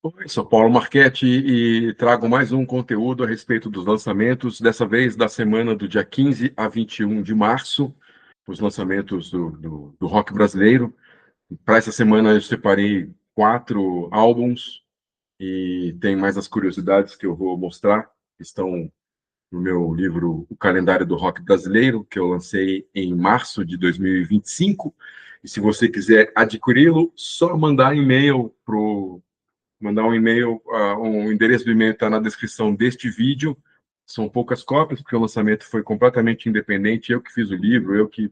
Oi, sou Paulo Marchetti e trago mais um conteúdo a respeito dos lançamentos, dessa vez da semana do dia 15 a 21 de março, os lançamentos do rock brasileiro. Para essa semana eu separei 4 álbuns e tem mais as curiosidades que eu vou mostrar, que estão no meu livro O Calendário do Rock Brasileiro, que eu lancei em março de 2025. E se você quiser adquiri-lo, só mandar um e-mail, o endereço do e-mail está na descrição deste vídeo. São poucas cópias, porque o lançamento foi completamente independente. Eu que fiz o livro, eu que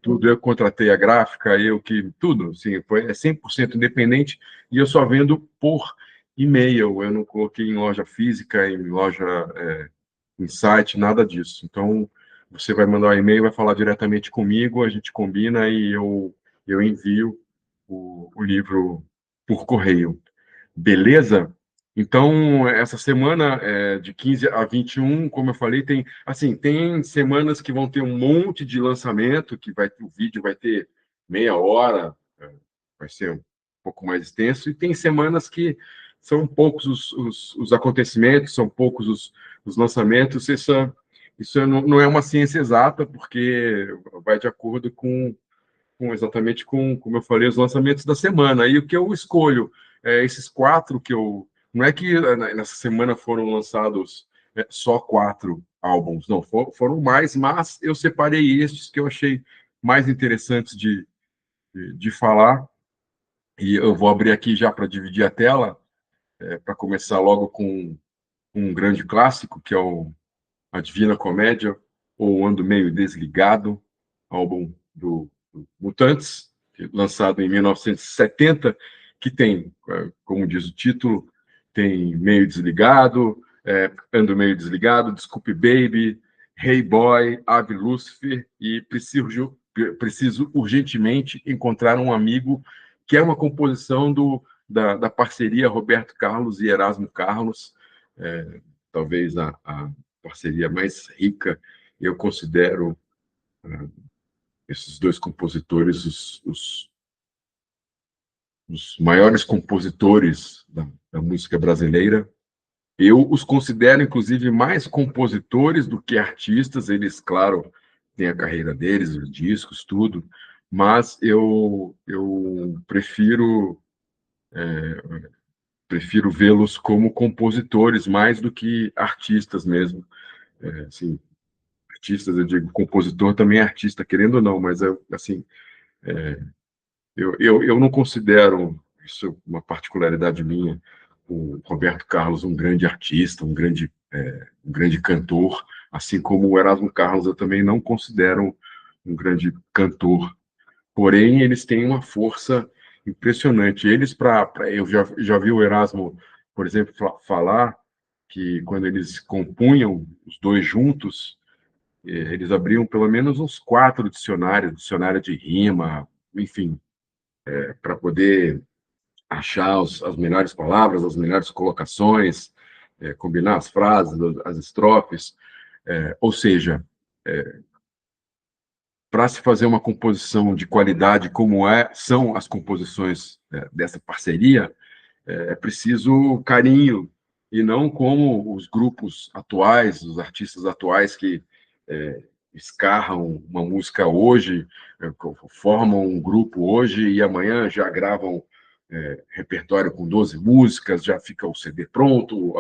tudo, eu contratei a gráfica, eu que tudo, assim, é 100% independente e eu só vendo por e-mail. Eu não coloquei em loja física, em loja, em site, nada disso. Então, você vai mandar um e-mail, vai falar diretamente comigo, a gente combina e eu envio o livro por correio. Beleza? Então, essa semana de 15 a 21, como eu falei, tem semanas que vão ter um monte de lançamento, o vídeo vai ter meia hora, vai ser um pouco mais extenso, e tem semanas que são poucos os acontecimentos, são poucos os lançamentos. Isso não é uma ciência exata, porque vai de acordo exatamente com, como eu falei, os lançamentos da semana. E o que eu escolho esses 4 que eu. Não é que nessa semana foram lançados só 4 álbuns, não, foram mais, mas eu separei estes que eu achei mais interessantes de falar. E eu vou abrir aqui já para dividir a tela, para começar logo com um grande clássico, que é A Divina Comédia, ou Ando Meio Desligado, álbum do Mutantes, lançado em 1970, que tem, como diz o título, tem Meio Desligado, Ando Meio Desligado, Desculpe Baby, Hey Boy, Ave Lúcifer e Preciso Urgentemente Encontrar um Amigo, que é uma composição da parceria Roberto Carlos e Erasmo Carlos, talvez a parceria mais rica. Eu considero esses dois compositores os maiores compositores da música brasileira. Eu os considero, inclusive, mais compositores do que artistas. Eles, claro, têm a carreira deles, os discos, tudo, mas eu prefiro vê-los como compositores mais do que artistas mesmo. Assim, artistas, eu digo, compositor também é artista, querendo ou não, mas assim, eu não considero isso uma particularidade minha, o Roberto Carlos um grande artista, um grande cantor, assim como o Erasmo Carlos eu também não considero um grande cantor. Porém, eles têm uma força impressionante. Eu já vi o Erasmo, por exemplo, falar que quando eles compunham os dois juntos, eles abriam pelo menos uns 4 dicionários, dicionário de rima, enfim, para poder achar as melhores palavras, as melhores colocações, combinar as frases, as estrofes. Ou seja, para se fazer uma composição de qualidade como são as composições dessa parceria, é preciso carinho, e não como os grupos atuais, os artistas atuais que escarram uma música hoje, formam um grupo hoje e amanhã já gravam repertório com 12 músicas, já fica o CD pronto,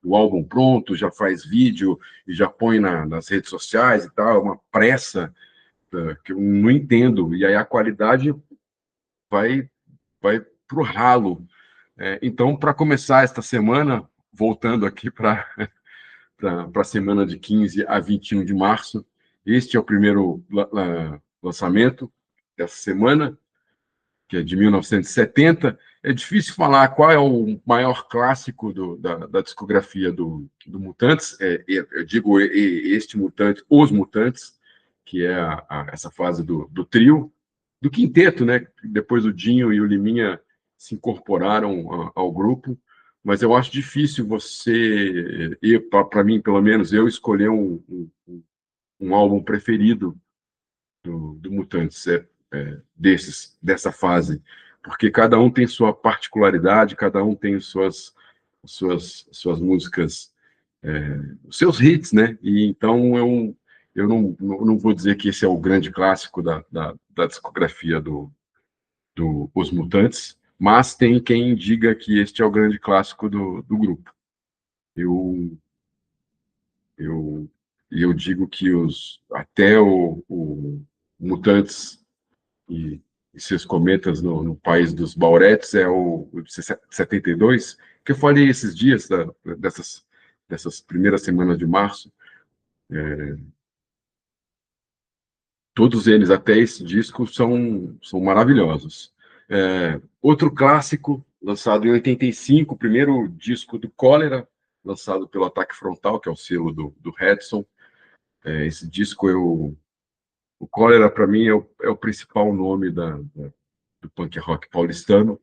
o álbum pronto, já faz vídeo e já põe nas redes sociais e tal, uma pressa que eu não entendo, e aí a qualidade vai, vai para o ralo. Então, para começar esta semana, voltando aqui para a semana de 15 a 21 de março, este é o primeiro lançamento dessa semana, que é de 1970. É difícil falar qual é o maior clássico da discografia do Mutantes. Eu digo este Mutante, os Mutantes, que é essa fase do trio, do quinteto, né? Depois o Dinho e o Liminha se incorporaram ao grupo, mas eu acho difícil você, para mim, pelo menos, eu escolher um álbum preferido do Mutantes, dessa fase, porque cada um tem sua particularidade, cada um tem suas músicas, os seus hits, né? E então eu não vou dizer que esse é o grande clássico da discografia do Os Mutantes, mas tem quem diga que este é o grande clássico do grupo. Eu, eu, eu digo que até o Mutantes e seus cometas no país dos Bauretes é o de 72, que eu falei esses dias, dessas primeiras semanas de março. Todos eles, até esse disco, são maravilhosos. Outro clássico, lançado em 85, o primeiro disco do Cólera, lançado pelo Ataque Frontal, que é o selo do Redson. Esse disco, o Cólera, para mim, é o principal nome do punk rock paulistano,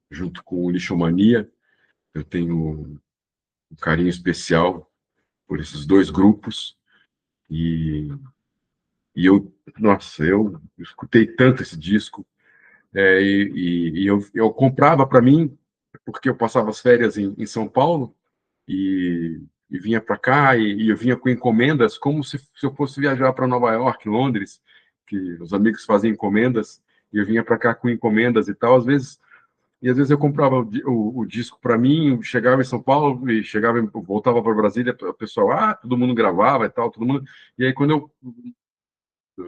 junto com o Lixomania. Eu tenho um carinho especial por esses dois grupos. E, nossa, eu escutei tanto esse disco. Eu comprava para mim, porque eu passava as férias em São Paulo e vinha para cá, e eu vinha com encomendas, como se eu fosse viajar para Nova York, Londres, que os amigos faziam encomendas, e eu vinha para cá com encomendas e tal. Às vezes eu comprava o disco para mim, chegava em São Paulo, e voltava para Brasília, o pessoal, todo mundo gravava e tal, todo mundo. E aí,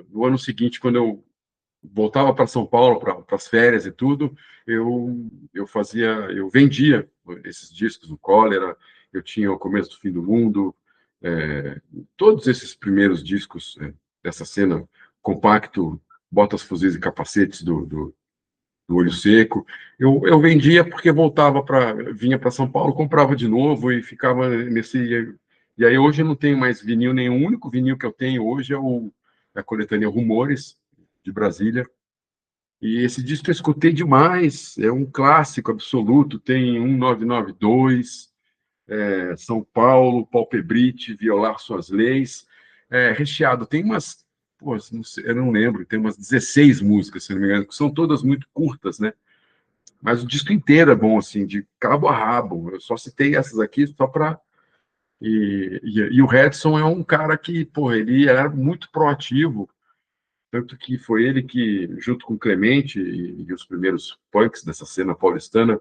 no ano seguinte, quando eu voltava para São Paulo para as férias e tudo, eu vendia esses discos, o Cólera, eu tinha o Começo do Fim do Mundo, é, todos esses primeiros discos dessa cena compacto, Botas, Fuzis e Capacetes do Olho Seco, eu vendia porque vinha para São Paulo, comprava de novo e ficava nesse. E aí hoje eu não tenho mais vinil nenhum, o único vinil que eu tenho hoje é a coletânea Rumores, de Brasília. E esse disco eu escutei demais, é um clássico absoluto, tem 1992, São Paulo, Palpebrite, Violar Suas Leis, recheado, tem umas, pô, não sei, eu não lembro, tem umas 16 músicas, se não me engano, que são todas muito curtas, né? Mas o disco inteiro é bom, assim, de cabo a rabo, eu só citei essas aqui só para... E o Redson é um cara que, pô, ele era muito proativo, tanto que foi ele que, junto com o Clemente e os primeiros punks dessa cena paulistana,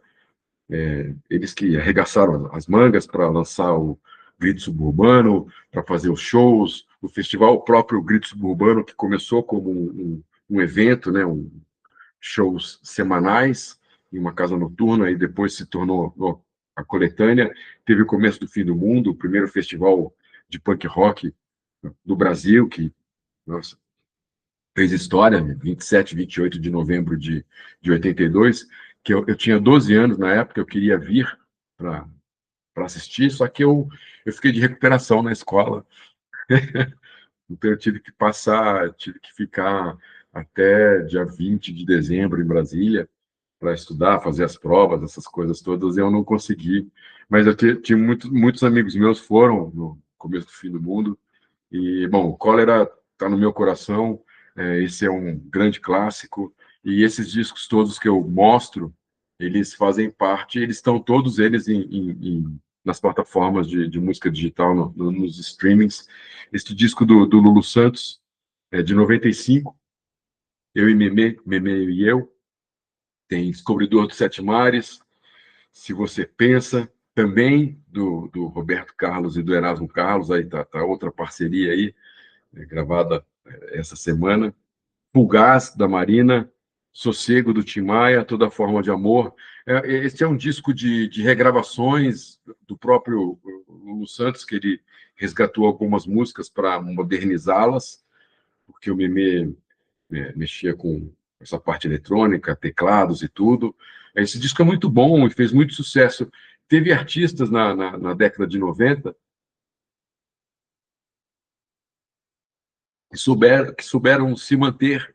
eles que arregaçaram as mangas para lançar o Grito Suburbano, para fazer os shows, o festival, o próprio Grito Suburbano, que começou como um evento, né, shows semanais em uma casa noturna, e depois se tornou a coletânea. Teve o Começo do Fim do Mundo, o primeiro festival de punk rock do Brasil, que, nossa, fez história, 27, 28 de novembro de 82, que eu tinha 12 anos na época, eu queria vir para assistir, só que eu fiquei de recuperação na escola, então eu tive que ficar até dia 20 de dezembro em Brasília para estudar, fazer as provas, essas coisas todas, eu não consegui, mas eu tinha muitos amigos meus foram no Começo do Fim do Mundo, e, bom, o Cólera está no meu coração, esse é um grande clássico, e esses discos todos que eu mostro, eles fazem parte, eles estão todos eles nas plataformas de música digital, nos streamings. Este disco do Lulu Santos, é de 95, Eu e Meme e Eu, tem Descobridor dos Sete Mares, Se Você Pensa, também do Roberto Carlos e do Erasmo Carlos, aí tá outra parceria aí, gravada essa semana. Pulgaz, da Marina, Sossego, do Tim Maia, Toda Forma de Amor. Esse é um disco de regravações do próprio Lulu Santos, que ele resgatou algumas músicas para modernizá-las, porque o Meme mexia com essa parte eletrônica, teclados e tudo. Esse disco é muito bom e fez muito sucesso. Teve artistas na década de 90 que souberam se manter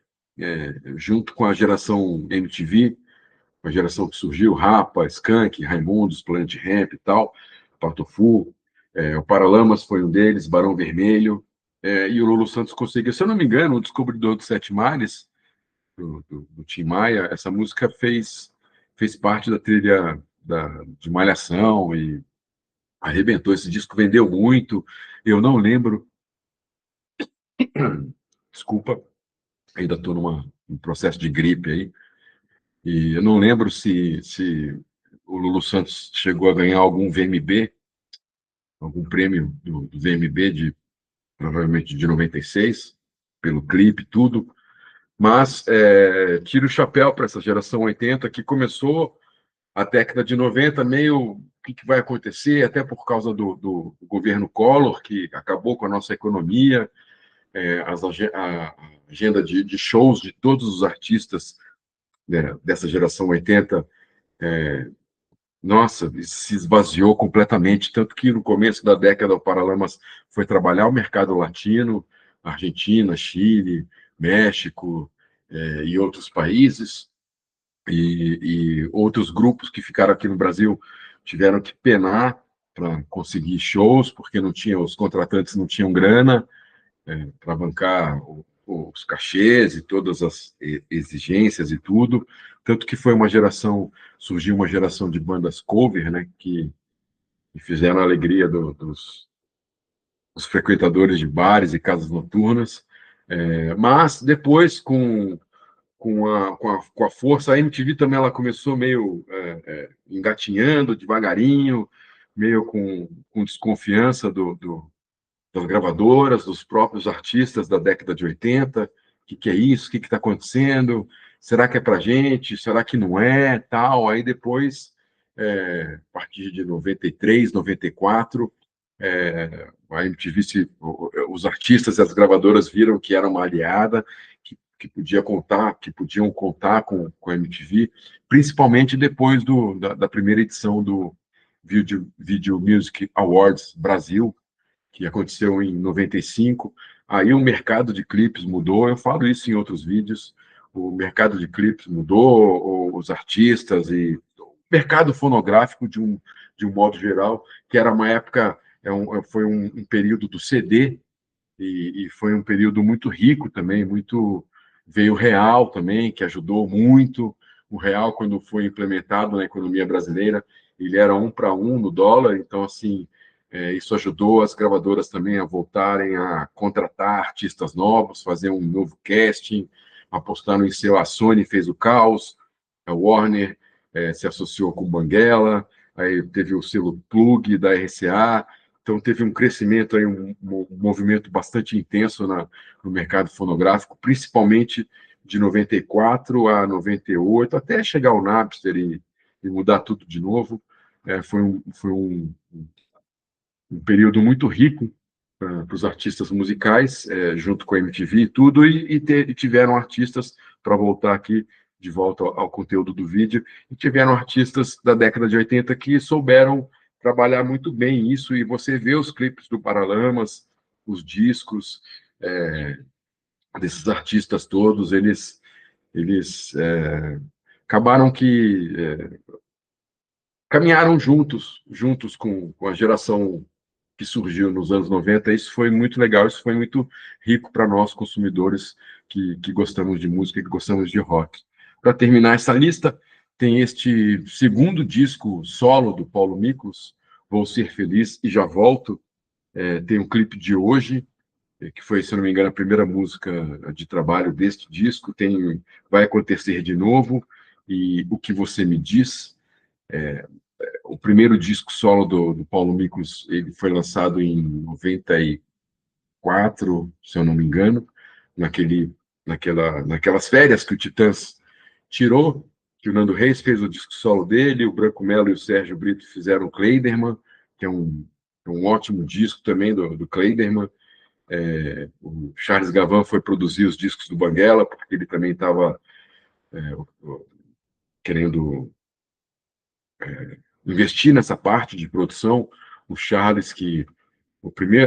junto com a geração MTV, a geração que surgiu, Rapa, Skank, Raimundos, Planet Hemp e tal, Patofu, o Paralamas foi um deles, Barão Vermelho, e o Lulu Santos conseguiu, se eu não me engano, o Descobridor dos Sete Mares, do Tim Maia, essa música fez parte da trilha de Malhação e arrebentou. Esse disco vendeu muito. Eu não lembro, desculpa, ainda estou num processo de gripe aí, e eu não lembro se o Lulu Santos chegou a ganhar algum VMB, algum prêmio do VMB, provavelmente de 96, pelo clipe, tudo. Mas tiro o chapéu para essa geração 80 que começou a década de 90 meio o que vai acontecer, até por causa do governo Collor, que acabou com a nossa economia, a agenda de shows de todos os artistas, né, dessa geração 80, nossa, se esvaziou completamente, tanto que no começo da década o Paralamas foi trabalhar o mercado latino, Argentina, Chile, México, e outros países, e outros grupos que ficaram aqui no Brasil tiveram que penar para conseguir shows, porque não tinha, os contratantes não tinham grana para bancar os cachês e todas as exigências e tudo, tanto que foi uma geração, surgiu uma geração de bandas cover, né, que fizeram a alegria dos frequentadores de bares e casas noturnas, mas depois, com a força, a MTV também ela começou meio engatinhando, devagarinho, meio com desconfiança das gravadoras, dos próprios artistas da década de 80. O que é isso? O que está acontecendo? Será que é para gente? Será que não é? Tal. Aí depois, a partir de 93, 94, a MTV, os artistas e as gravadoras viram que era uma aliada, que podiam contar com a MTV, principalmente depois da primeira edição do Video Music Awards Brasil, que aconteceu em 95. Aí o mercado de clipes mudou, eu falo isso em outros vídeos, o mercado de clipes mudou, os artistas e o mercado fonográfico de um modo geral, que era uma época, foi um período do CD, e foi um período muito rico também, muito veio o real também, que ajudou muito. O real, quando foi implementado na economia brasileira, ele era 1 para 1 no dólar, então assim, isso ajudou as gravadoras também a voltarem a contratar artistas novos, fazer um novo casting, apostaram em seu. A Sony fez o Caos, a Warner se associou com o Banguela, aí teve o selo Plug da RCA, então teve um crescimento, aí, um movimento bastante intenso no mercado fonográfico, principalmente de 94 a 98, até chegar ao Napster e mudar tudo de novo. Foi um período muito rico para os artistas musicais, junto com a MTV e tudo, e tiveram artistas, para voltar aqui de volta ao conteúdo do vídeo, e tiveram artistas da década de 80 que souberam trabalhar muito bem isso, e você vê os clipes do Paralamas, os discos desses artistas todos, eles acabaram que caminharam juntos com a geração que surgiu nos anos 90. Isso foi muito legal, isso foi muito rico para nós, consumidores que gostamos de música, que gostamos de rock. Para terminar essa lista, tem este segundo disco solo do Paulo Miklos, Vou Ser Feliz e Já Volto. Tem um clipe de hoje, que foi, se não me engano, a primeira música de trabalho deste disco. Tem Vai Acontecer de Novo e O Que Você Me Diz. O primeiro disco solo do Paulo Miklos, ele foi lançado em 94, se eu não me engano, naquelas férias que o Titãs tirou, que o Nando Reis fez o disco solo dele, o Branco Melo e o Sérgio Brito fizeram o Kleiderman, que é um ótimo disco também do Kleiderman. O Charles Gavan foi produzir os discos do Banguela, porque ele também estava querendo investir nessa parte de produção. O Charles,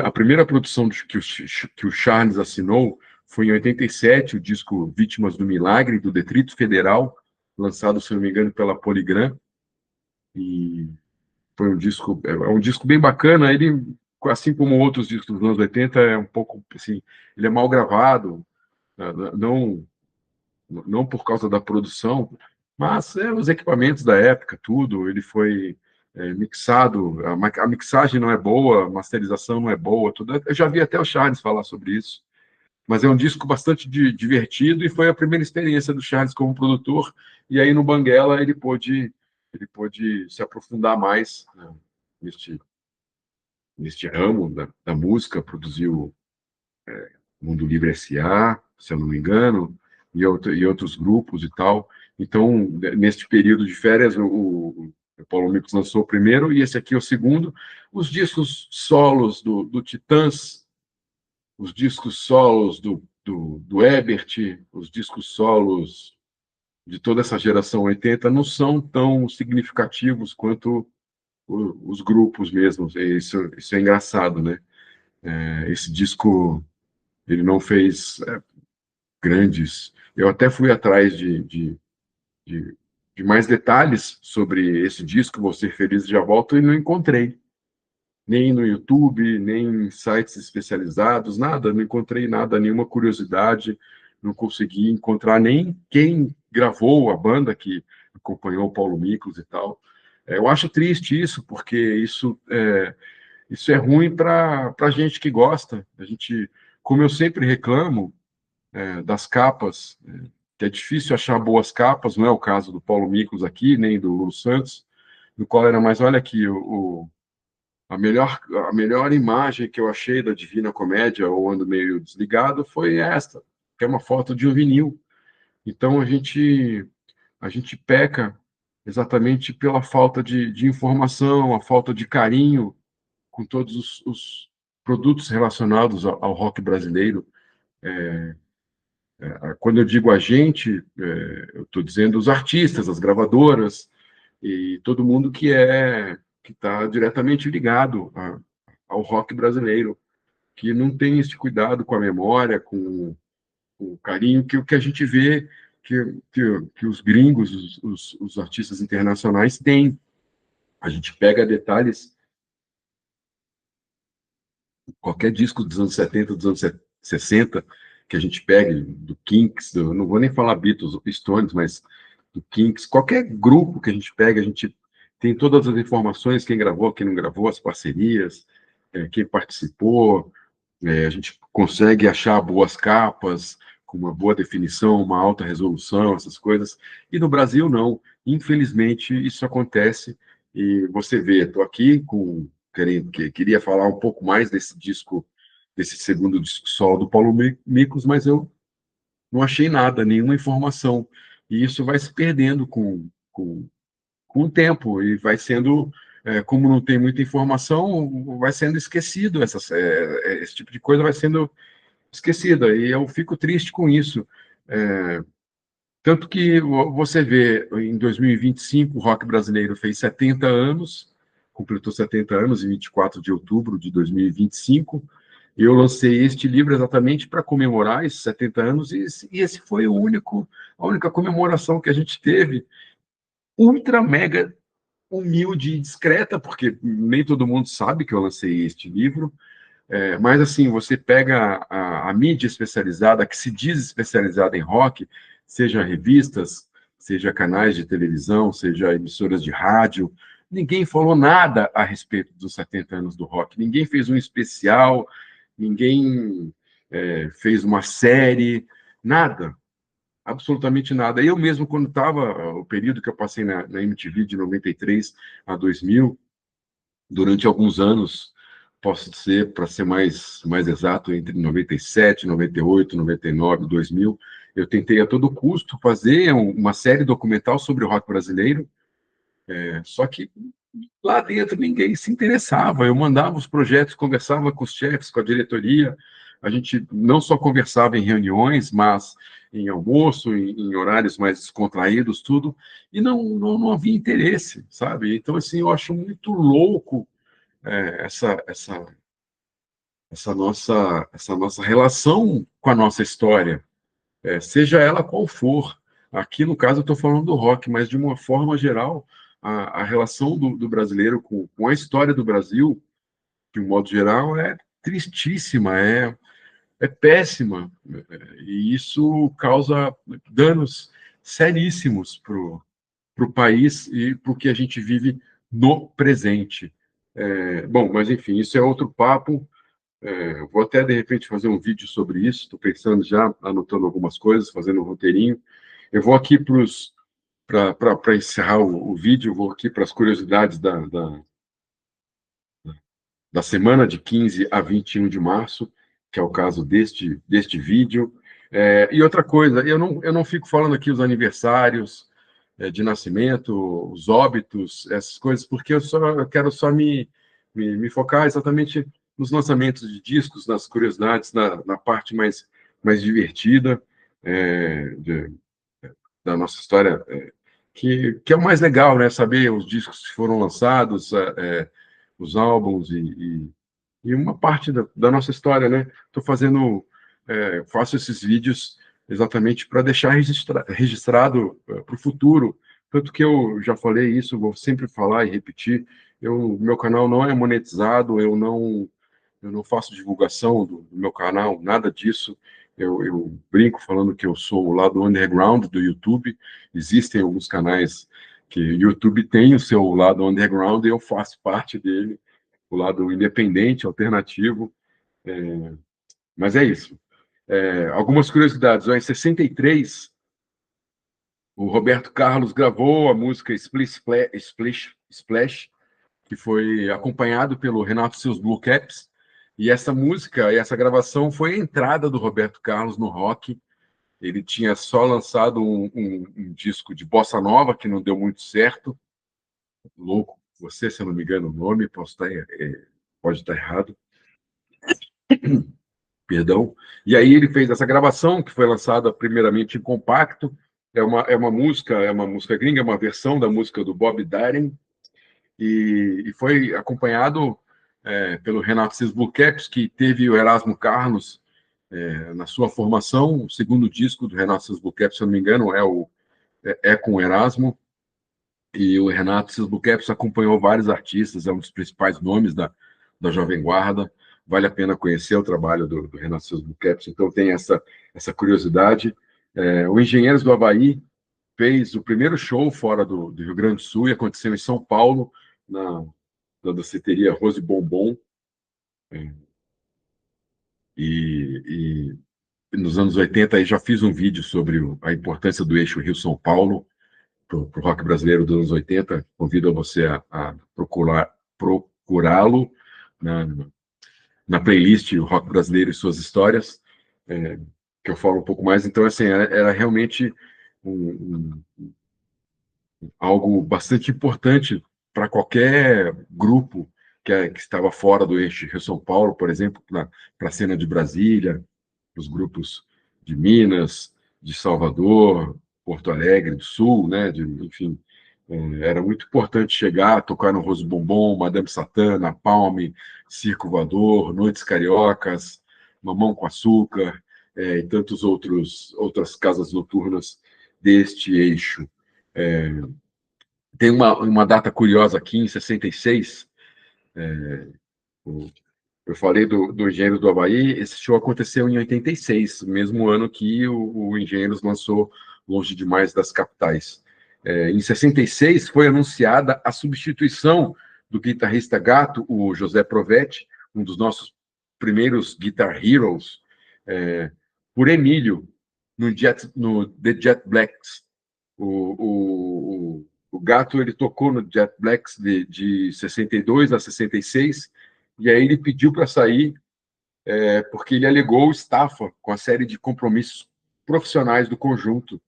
a primeira produção que o Charles assinou foi em 87, o disco Vítimas do Milagre, do Detrito Federal, lançado, se não me engano, pela Polygram. E foi um disco bem bacana. Ele, assim como outros discos dos anos 80, é um pouco assim, ele é mal gravado, não não por causa da produção, mas os equipamentos da época, tudo, ele foi mixado, a mixagem não é boa, a masterização não é boa, tudo. Eu já vi até o Charles falar sobre isso, mas é um disco bastante divertido e foi a primeira experiência do Charles como produtor, e aí no Banguela ele pôde se aprofundar mais, né, neste, neste ramo da música, produziu Mundo Livre S.A., se eu não me engano, e outros grupos e tal. Então, neste período de férias, o Paulo Micos lançou o primeiro, e esse aqui é o segundo. Os discos solos do Titãs, os discos solos do Ebert, os discos solos de toda essa geração 80 não são tão significativos quanto os grupos mesmo. Isso é engraçado, né? Esse disco, ele não fez grandes. Eu até fui atrás de, de mais detalhes sobre esse disco, Vou Ser Feliz e Já Volto, e não encontrei. Nem no YouTube, nem em sites especializados, nada, não encontrei nada, nenhuma curiosidade, não consegui encontrar nem quem gravou a banda que acompanhou o Paulo Miklos e tal. Eu acho triste isso, porque isso é ruim para a gente que gosta. A gente, como eu sempre reclamo, das capas, que é difícil achar boas capas, não é o caso do Paulo Miklos aqui, nem do Lulu Santos, no qual era mais, olha aqui, a melhor imagem que eu achei da Divina Comédia, ou ando meio desligado, foi esta, que é uma foto de um vinil. Então a gente peca exatamente pela falta de informação, a falta de carinho com todos os produtos relacionados ao rock brasileiro. Quando eu digo a gente, eu estou dizendo os artistas, as gravadoras e todo mundo que está diretamente ligado ao rock brasileiro, que não tem esse cuidado com a memória, com o carinho que o que a gente vê que os gringos, os artistas internacionais têm. A gente pega detalhes, qualquer disco dos anos 70, dos anos 60, que a gente pegue, do Kinks, não vou nem falar Beatles, Stones, mas do Kinks, qualquer grupo que a gente pega, a gente tem todas as informações, quem gravou, quem não gravou, as parcerias, quem participou, a gente consegue achar boas capas, com uma boa definição, uma alta resolução, essas coisas. E no Brasil, não. Infelizmente, isso acontece. E você vê, estou aqui queria falar um pouco mais desse disco, desse segundo disco solo do Paulo Miklos, mas eu não achei nada, nenhuma informação. E isso vai se perdendo com o tempo e vai sendo, como não tem muita informação, vai sendo esquecido, esse tipo de coisa vai sendo esquecida, e eu fico triste com isso. Tanto que você vê, em 2025, o rock brasileiro fez 70 anos, completou 70 anos em 24 de outubro de 2025, e eu lancei este livro exatamente para comemorar esses 70 anos, e esse foi a única comemoração que a gente teve, ultra mega humilde e discreta, porque nem todo mundo sabe que eu lancei este livro, mas assim, você pega a mídia especializada, que se diz especializada em rock, seja revistas, seja canais de televisão, seja emissoras de rádio, ninguém falou nada a respeito dos 70 anos do rock, ninguém fez um especial, ninguém fez uma série, nada, absolutamente nada. Eu mesmo, quando estava, o período que eu passei na MTV de 93 a 2000, durante alguns anos, posso dizer, para ser mais exato, entre 97, 98, 99, 2000, eu tentei a todo custo fazer uma série documental sobre o rock brasileiro, só que lá dentro ninguém se interessava. Eu mandava os projetos, conversava com os chefes, com a diretoria, a gente não só conversava em reuniões, mas em almoço, em horários mais descontraídos, tudo, e não havia interesse, sabe? Então, assim, eu acho muito louco essa nossa relação com a nossa história, seja ela qual for. Aqui, no caso, eu estou falando do rock, mas de uma forma geral, a relação do brasileiro com a história do Brasil, de um modo geral, é tristíssima. é péssima, e isso causa danos seríssimos para o país e para o que a gente vive no presente. Bom, mas enfim, isso é outro papo. Vou até, de repente, fazer um vídeo sobre isso. Estou pensando já, anotando algumas coisas, fazendo um roteirinho. Eu vou aqui para encerrar o vídeo, vou aqui para as curiosidades da semana de 15 a 21 de março, que é o caso deste vídeo. E outra coisa, eu não fico falando aqui os aniversários de nascimento, os óbitos, essas coisas, porque eu quero só me focar exatamente nos lançamentos de discos, nas curiosidades, na parte mais divertida da nossa história, que é o mais legal, né? Saber os discos que foram lançados, os álbuns e uma parte da nossa história, né? Estou faço esses vídeos exatamente para deixar registrado para o futuro. Tanto que eu já falei isso, vou sempre falar e repetir. Meu canal não é monetizado, eu não faço divulgação do meu canal, nada disso. Eu brinco falando que eu sou o lado underground do YouTube. Existem alguns canais que o YouTube tem o seu lado underground e eu faço parte dele, o lado independente, alternativo. Mas é isso. Algumas curiosidades. Em 63, o Roberto Carlos gravou a música Splish Splash, Splash, que foi acompanhado pelo Renato e seus Blue Caps. E essa música, essa gravação foi a entrada do Roberto Carlos no rock. Ele tinha só lançado um disco de bossa nova, que não deu muito certo. Louco, você, se eu não me engano, o nome, pode estar errado, perdão. E aí ele fez essa gravação, que foi lançada primeiramente em compacto. É uma música gringa, é uma versão da música do Bob Dylan, e foi acompanhado pelo Renato Sesbul Caps, que teve o Erasmo Carlos na sua formação. O segundo disco do Renato Sesbul Caps, se eu não me engano, é com o Erasmo, e o Renato Sesbul Caps acompanhou vários artistas, é um dos principais nomes da Jovem Guarda. Vale a pena conhecer o trabalho do Renato Sesbul Caps, então tem essa curiosidade. O Engenheiros do Havaí fez o primeiro show fora do Rio Grande do Sul e aconteceu em São Paulo, na danceteria Rose Bombom, e nos anos 80 aí já fiz um vídeo sobre a importância do eixo Rio-São Paulo para o rock brasileiro dos anos 80. Convido você a procurá-lo na, na playlist O Rock Brasileiro e Suas Histórias, que eu falo um pouco mais. Então, assim, era realmente um, algo bastante importante para qualquer grupo que estava fora do eixo Rio-São Paulo, por exemplo, para a cena de Brasília, os grupos de Minas, de Salvador, Porto Alegre do Sul, né? Enfim, era muito importante chegar, tocar no Rose Bombom, Madame Satã, Napalm, Circo Voador, Noites Cariocas, Mamão com Açúcar, e tantos outras casas noturnas deste eixo. Tem uma data curiosa aqui, em 66, eu falei do Engenheiros do Havaí, esse show aconteceu em 86, mesmo ano que o Engenheiros lançou Longe Demais das Capitais. Em 66, foi anunciada a substituição do guitarrista gato, o José Provetti, um dos nossos primeiros Guitar Heroes, por Emílio, no The Jet Blacks. O gato ele tocou no Jet Blacks de 62 a 66, e aí ele pediu para sair porque ele alegou estafa com a série de compromissos profissionais do conjunto.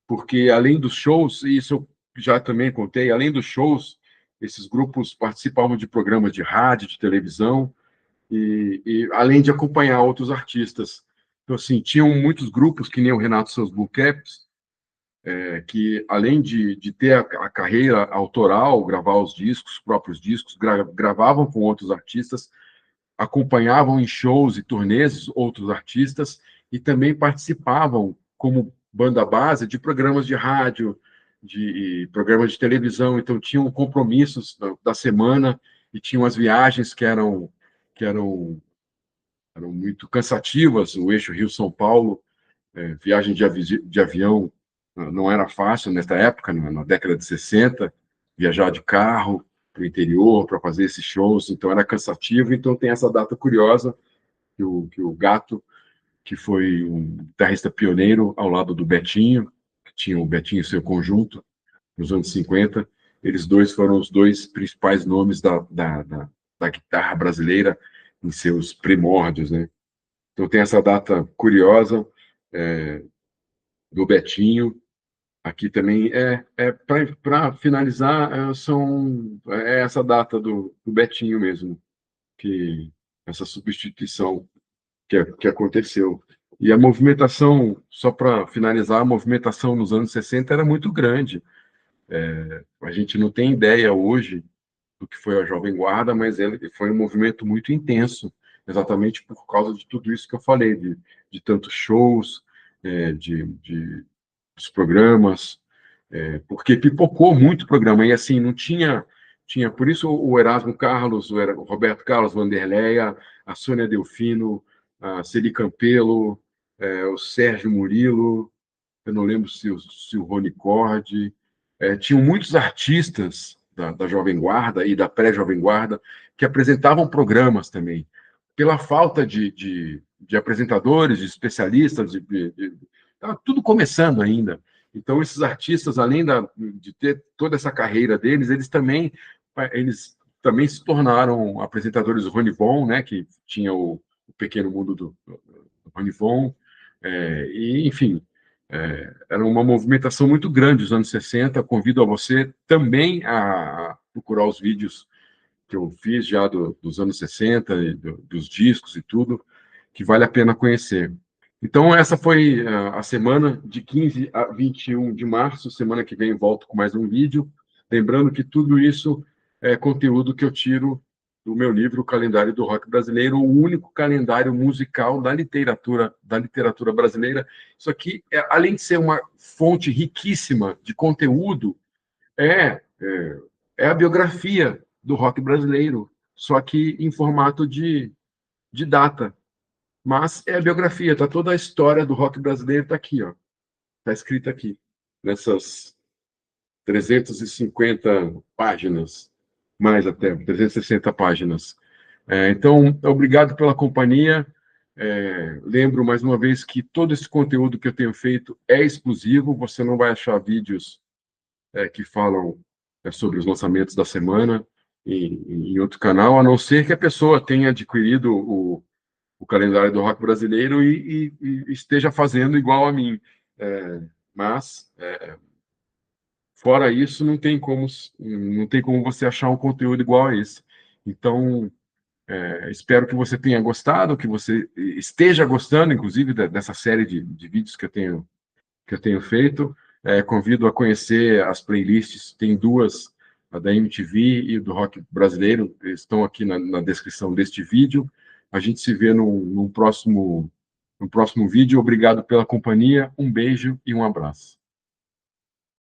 Porque além dos shows, e isso eu já também contei, além dos shows, esses grupos participavam de programas de rádio, de televisão, e além de acompanhar outros artistas. Então, assim, tinham muitos grupos, que nem o Renato Seus Blue Caps, que além de ter a carreira autoral, gravar os discos, os próprios discos, gravavam com outros artistas, acompanhavam em shows e turnês outros artistas e também participavam como banda base de programas de rádio, de programas de televisão. Então tinham compromissos da semana e tinham as viagens que eram eram muito cansativas, o eixo Rio-São Paulo, viagem de avião não era fácil nessa época, na década de 60, viajar de carro para o interior para fazer esses shows, então era cansativo. Então tem essa data curiosa que o Gato, que foi um guitarrista pioneiro ao lado do Betinho, que tinha o Betinho e seu conjunto nos anos 50, eles dois foram os dois principais nomes da guitarra brasileira em seus primórdios, né? Então tem essa data curiosa do Betinho. Aqui também para finalizar, é essa data do Betinho mesmo, que essa substituição que aconteceu. E a movimentação, só para finalizar, a movimentação nos anos 60 era muito grande. A gente não tem ideia hoje do que foi a Jovem Guarda, mas ele foi um movimento muito intenso, exatamente por causa de tudo isso que eu falei, de tantos shows, de os programas, porque pipocou muito programa, e assim, não tinha, por isso o Erasmo Carlos, o Roberto Carlos Vanderleia, a Sônia Delfino, a Celi Campelo, o Sérgio Murilo, eu não lembro se o Rony Cord, tinham muitos artistas da Jovem Guarda e da pré-Jovem Guarda que apresentavam programas também. Pela falta de apresentadores, de especialistas, estava tudo começando ainda. Então, esses artistas, além de ter toda essa carreira deles, eles também se tornaram apresentadores do Rony Von, né, que tinha o Pequeno Mundo do Rony Von, e, enfim, era uma movimentação muito grande dos anos 60. Convido a você também a procurar os vídeos que eu fiz já dos anos 60, dos discos e tudo, que vale a pena conhecer. Então, essa foi a semana de 15 a 21 de março. Semana que vem volto com mais um vídeo. Lembrando que tudo isso é conteúdo que eu tiro do meu livro, O Calendário do Rock Brasileiro, o único calendário musical da literatura brasileira. Isso aqui, além de ser uma fonte riquíssima de conteúdo, é, é, é a biografia do rock brasileiro, só que em formato de data. Mas é a biografia, tá toda a história do rock brasileiro está aqui, ó. Está escrita aqui, nessas 350 páginas, mais até, 360 páginas. Então, obrigado pela companhia. Lembro mais uma vez que todo esse conteúdo que eu tenho feito é exclusivo, você não vai achar vídeos que falam sobre os lançamentos da semana em outro canal, a não ser que a pessoa tenha adquirido o calendário do rock brasileiro e esteja fazendo igual a mim. Mas, fora isso, não tem como você achar um conteúdo igual a esse. Então, espero que você tenha gostado, que você esteja gostando, inclusive, dessa série de vídeos que eu tenho feito. Convido a conhecer as playlists, tem duas, a da MTV e do rock brasileiro, estão aqui na descrição deste vídeo. A gente se vê no próximo vídeo. Obrigado pela companhia, um beijo e um abraço.